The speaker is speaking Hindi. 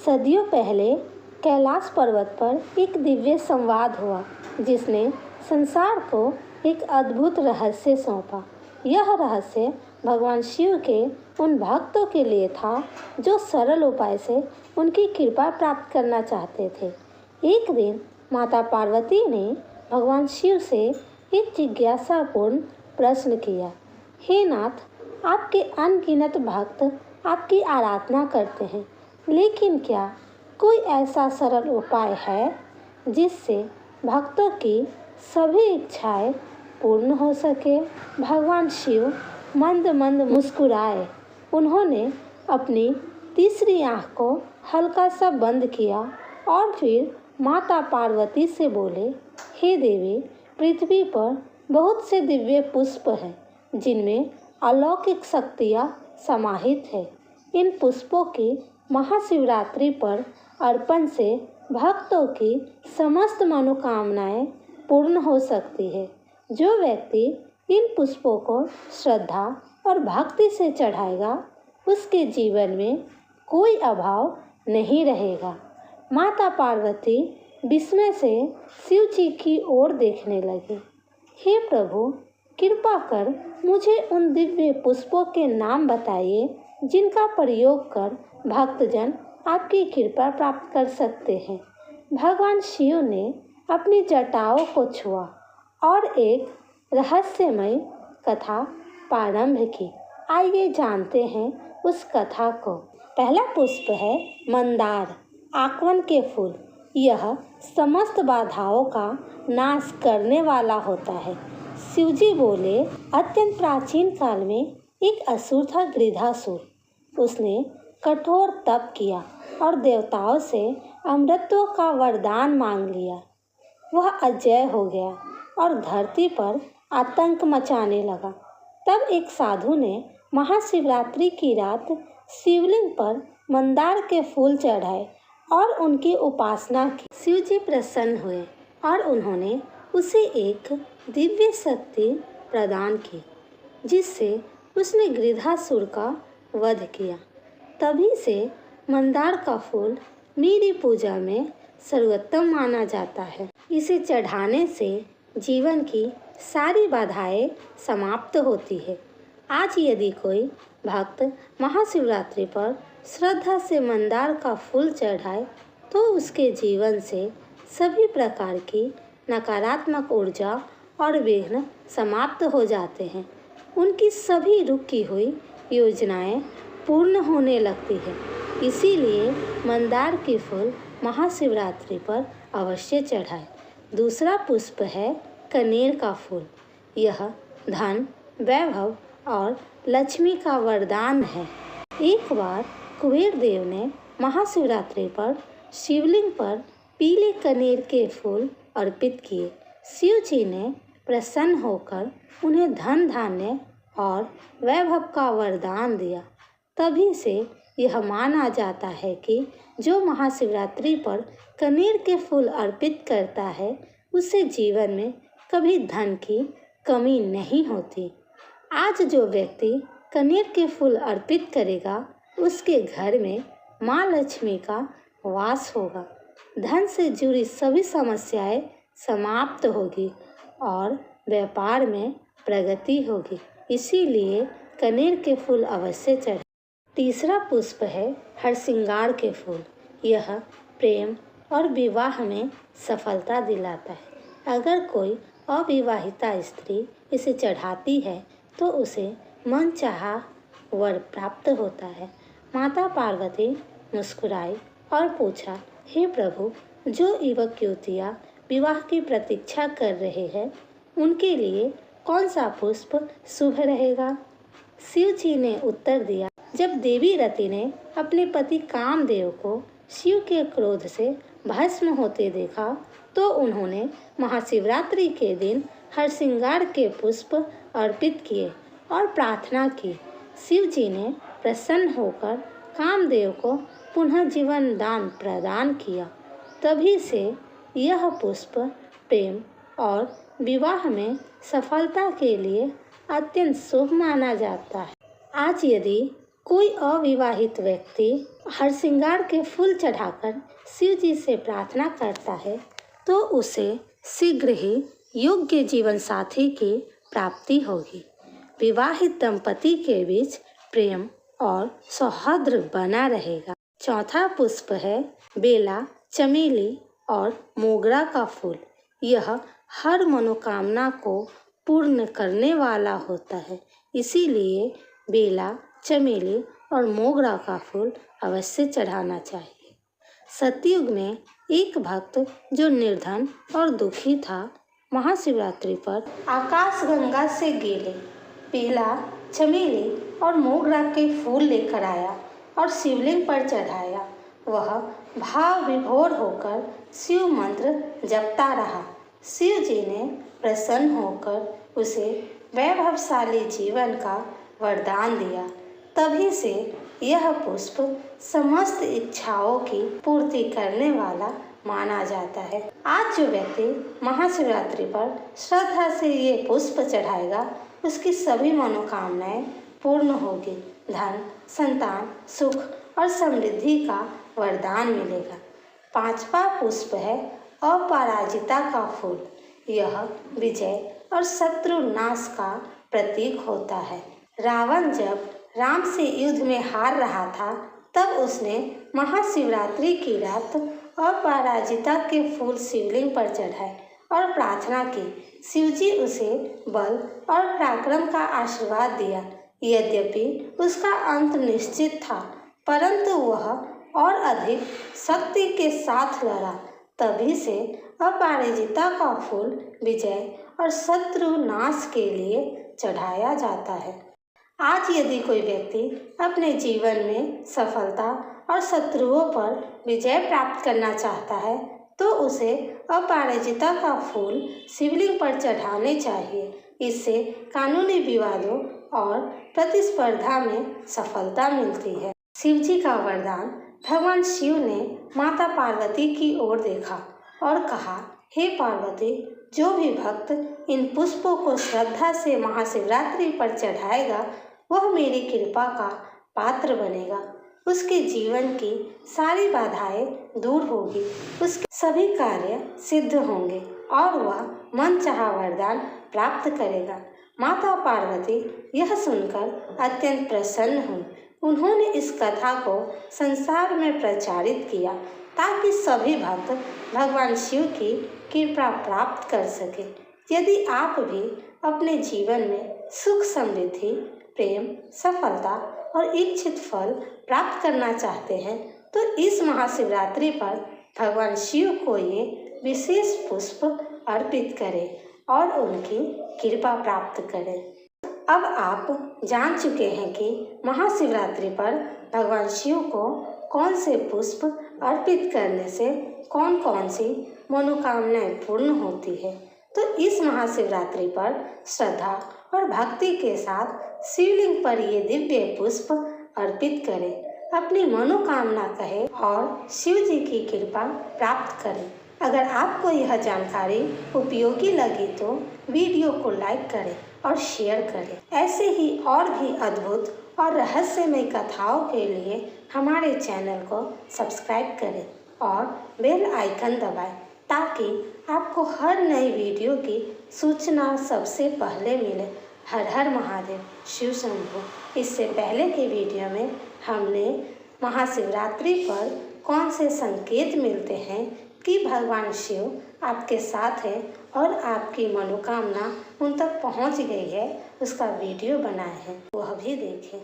सदियों पहले कैलाश पर्वत पर एक दिव्य संवाद हुआ जिसने संसार को एक अद्भुत रहस्य सौंपा। यह रहस्य भगवान शिव के उन भक्तों के लिए था जो सरल उपाय से उनकी कृपा प्राप्त करना चाहते थे। एक दिन माता पार्वती ने भगवान शिव से एक जिज्ञासापूर्ण प्रश्न किया। हे नाथ, आपके अनगिनत भक्त आपकी आराधना करते हैं, लेकिन क्या कोई ऐसा सरल उपाय है जिससे भक्तों की सभी इच्छाएं पूर्ण हो सके? भगवान शिव मंद मंद मुस्कुराए। उन्होंने अपनी तीसरी आंख को हल्का सा बंद किया और फिर माता पार्वती से बोले, हे देवी, पृथ्वी पर बहुत से दिव्य पुष्प हैं जिनमें अलौकिक शक्तियाँ समाहित है। इन पुष्पों की महाशिवरात्रि पर अर्पण से भक्तों की समस्त मनोकामनाएं पूर्ण हो सकती है। जो व्यक्ति इन पुष्पों को श्रद्धा और भक्ति से चढ़ाएगा, उसके जीवन में कोई अभाव नहीं रहेगा। माता पार्वती विस्मय से शिव जी की ओर देखने लगी। हे प्रभु, कृपा कर मुझे उन दिव्य पुष्पों के नाम बताइए जिनका प्रयोग कर भक्तजन आपकी कृपा प्राप्त कर सकते हैं। भगवान शिव ने अपनी जटाओं को छुआ और एक रहस्यमय कथा प्रारंभ की। आइए जानते हैं उस कथा को। पहला पुष्प है मंदार, आकवन के फूल। यह समस्त बाधाओं का नाश करने वाला होता है। शिवजी बोले, अत्यंत प्राचीन काल में एक असुर था, गृधासुर। उसने कठोर तप किया और देवताओं से अमृतत्व का वरदान मांग लिया। वह अजय हो गया और धरती पर आतंक मचाने लगा। तब एक साधु ने महाशिवरात्रि की रात शिवलिंग पर मंदार के फूल चढ़ाए और उनकी उपासना की। शिव जी प्रसन्न हुए और उन्होंने उसे एक दिव्य शक्ति प्रदान की, जिससे उसने गृधासुर का वध किया। तभी से मंदार का फूल मेरी पूजा में सर्वोत्तम माना जाता है। इसे चढ़ाने से जीवन की सारी बाधाएं समाप्त होती है। आज यदि कोई भक्त महाशिवरात्रि पर श्रद्धा से मंदार का फूल चढ़ाए तो उसके जीवन से सभी प्रकार की नकारात्मक ऊर्जा और विघ्न समाप्त हो जाते हैं। उनकी सभी रुकी हुई योजनाएं पूर्ण होने लगती है। इसीलिए मंदार के फूल महाशिवरात्रि पर अवश्य चढ़ाएं। दूसरा पुष्प है कनेर का फूल। यह धन, वैभव और लक्ष्मी का वरदान है। एक बार कुबेर देव ने महाशिवरात्रि पर शिवलिंग पर पीले कनेर के फूल अर्पित किए। शिव जी ने प्रसन्न होकर उन्हें धन, धान्य और वैभव का वरदान दिया। तभी से यह माना जाता है कि जो महाशिवरात्रि पर कनेर के फूल अर्पित करता है, उसे जीवन में कभी धन की कमी नहीं होती। आज जो व्यक्ति कनेर के फूल अर्पित करेगा, उसके घर में माँ लक्ष्मी का वास होगा। धन से जुड़ी सभी समस्याएं समाप्त होगी और व्यापार में प्रगति होगी। इसीलिए कनेर के फूल अवश्य चढ़ाएं। तीसरा पुष्प है हरसिंगार के फूल। यह प्रेम और विवाह में सफलता दिलाता है। अगर कोई अविवाहिता स्त्री इसे चढ़ाती है तो उसे मनचाहा वर प्राप्त होता है। माता पार्वती मुस्कुराई और पूछा, हे प्रभु, जो युवक युवतियाँ विवाह की प्रतीक्षा कर रहे हैं, उनके लिए कौन सा पुष्प शुभ रहेगा? शिव जी ने उत्तर दिया, जब देवी रति ने अपने पति कामदेव को शिव के क्रोध से भस्म होते देखा तो उन्होंने महाशिवरात्रि के दिन हरसिंगार के पुष्प अर्पित किए और प्रार्थना की। शिव जी ने प्रसन्न होकर कामदेव को पुनः जीवन दान प्रदान किया। तभी से यह पुष्प प्रेम और विवाह में सफलता के लिए अत्यंत शुभ माना जाता है। आज यदि कोई अविवाहित व्यक्ति हरसिंगार के फूल चढ़ाकर शिव जी से प्रार्थना करता है तो उसे शीघ्र ही योग्य जीवन साथी की प्राप्ति होगी। विवाहित दंपति के बीच प्रेम और सौहार्द बना रहेगा। चौथा पुष्प है बेला, चमेली और मोगरा का फूल। यह हर मनोकामना को पूर्ण करने वाला होता है, इसीलिए बेला, चमेली और मोगरा का फूल अवश्य चढ़ाना चाहिए। सतयुग में एक भक्त जो निर्धन और दुखी था, महाशिवरात्रि पर आकाशगंगा से गिरे बेला, चमेली और मोगरा के फूल लेकर आया और शिवलिंग पर चढ़ाया। वह भाव विभोर होकर शिव मंत्र जपता रहा। शिव जी ने प्रसन्न होकर उसे वैभवशाली जीवन का वरदान दिया। तभी से यह पुष्प समस्त इच्छाओं की पूर्ति करने वाला माना जाता है। आज जो व्यक्ति महाशिवरात्रि पर श्रद्धा से ये पुष्प चढ़ाएगा, उसकी सभी मनोकामनाएं पूर्ण होगी। धन, संतान, सुख और समृद्धि का वरदान मिलेगा। पांचवा पुष्प है अपराजिता का फूल। यह विजय और शत्रु नाश का प्रतीक होता है। रावण जब राम से युद्ध में हार रहा था, तब उसने महाशिवरात्रि की रात अपराजिता के फूल शिवलिंग पर चढ़ाए और प्रार्थना की। शिवजी उसे बल और पराक्रम का आशीर्वाद दिया। यद्यपि उसका अंत निश्चित था, परंतु वह और अधिक शक्ति के साथ लड़ा। तभी से अपराजिता का फूल विजय और शत्रु नाश के लिए चढ़ाया जाता है। आज यदि कोई व्यक्ति अपने जीवन में सफलता और शत्रुओं पर विजय प्राप्त करना चाहता है, तो उसे अपराजिता का फूल शिवलिंग पर चढ़ाने चाहिए। इससे कानूनी विवादों और प्रतिस्पर्धा में सफलता मिलती है। शिव जी का वरदान। भगवान शिव ने माता पार्वती की ओर देखा और कहा, हे पार्वती, जो भी भक्त इन पुष्पों को श्रद्धा से महाशिवरात्रि पर चढ़ाएगा, वह मेरी कृपा का पात्र बनेगा। उसके जीवन की सारी बाधाएं दूर होगी, उसके सभी कार्य सिद्ध होंगे और वह मनचाहा वरदान प्राप्त करेगा। माता पार्वती यह सुनकर अत्यंत प्रसन्न हुई। उन्होंने इस कथा को संसार में प्रचारित किया ताकि सभी भक्त भगवान शिव की कृपा प्राप्त कर सके। यदि आप भी अपने जीवन में सुख, समृद्धि, प्रेम, सफलता और इच्छित फल प्राप्त करना चाहते हैं, तो इस महाशिवरात्रि पर भगवान शिव को ये विशेष पुष्प अर्पित करें और उनकी कृपा प्राप्त करें। अब आप जान चुके हैं कि महाशिवरात्रि पर भगवान शिव को कौन से पुष्प अर्पित करने से कौन कौन सी मनोकामनाएं पूर्ण होती है। तो इस महाशिवरात्रि पर श्रद्धा और भक्ति के साथ शिवलिंग पर ये दिव्य पुष्प अर्पित करें, अपनी मनोकामना कहें और शिव जी की कृपा प्राप्त करें। अगर आपको यह जानकारी उपयोगी लगी तो वीडियो को लाइक करें और शेयर करें। ऐसे ही और भी अद्भुत और रहस्यमय कथाओं के लिए हमारे चैनल को सब्सक्राइब करें और बेल आइकन दबाएं, ताकि आपको हर नई वीडियो की सूचना सबसे पहले मिले। हर हर महादेव, शिव शंभू। इससे पहले के वीडियो में हमने महाशिवरात्रि पर कौन से संकेत मिलते हैं कि भगवान शिव आपके साथ है और आपकी मनोकामना उन तक पहुंच गई है, उसका वीडियो बनाए हैं, वह भी देखें।